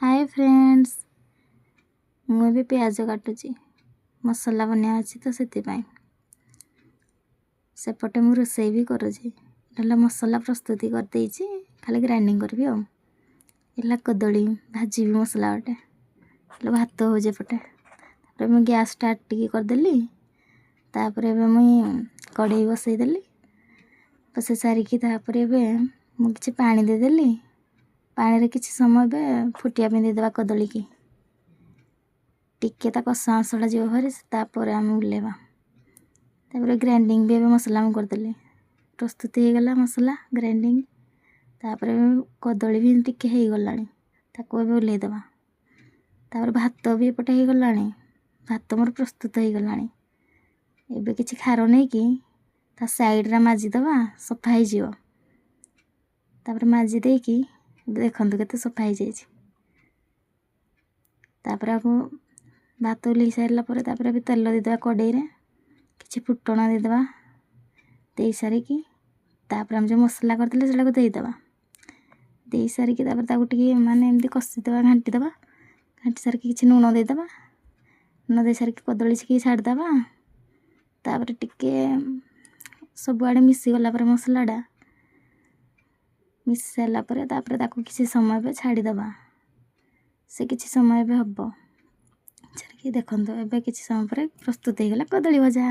Hi friends, मुझे प्याज काटुची मसला बनिया अच्छी तो से सेपटे मु रोसई भी करुँची मसला प्रस्तुति करदे खाली ग्राइंडिंग करी कदली भाजी भी मसला गोटे भात हो पटे मुझे गैस स्टार्ट टी करदेली मुई कड़े बसईदेली बसई सारिकी मुझे पानी देदेली पानी रे किसी समय बे फुटिया देदेबा कदली की टिके कषा अंशटा जो भरी तापर आम उल्लेवा ग्राइंडिंग भी मसला मुझे करदेली प्रस्तुति हो गला मसला ग्राइंडिंग तापर कदली भी टिके हो गलानी ताको उल्लेदेबा भात भी एपटे हो गलानी भात मोर प्रस्तुत हो गलानी एबे किछि खार नहीं कि साइड रे माजिदेबा सफा हो तापर माजी देकी देखंतु केते सफा हो जाइछि तापर आको भात उल्ले सारला परे तापर भी तेल देदेबा कड़ाई रे किछि फुटण देदेबा दे सारिकी तापर हम जो मसला करथिले सेटा को देदेबा दे सारिकी तापर ताको टिके माने एमती कषिदेबा घांटीदेबा घांटी सारिकी किछि नून देदेबा नून दे सारिकी कदली छिकी छाड़देबा तापर टिके सब आड़े मिसी गला पर मसलाटा मिसी सारा पर तापर ताको किसी समय पे छाड़ीदेबा से किसी समय पे हम छाड़िकी देखो एबे किसी समय पर प्रस्तुत हो गला कदली भजा।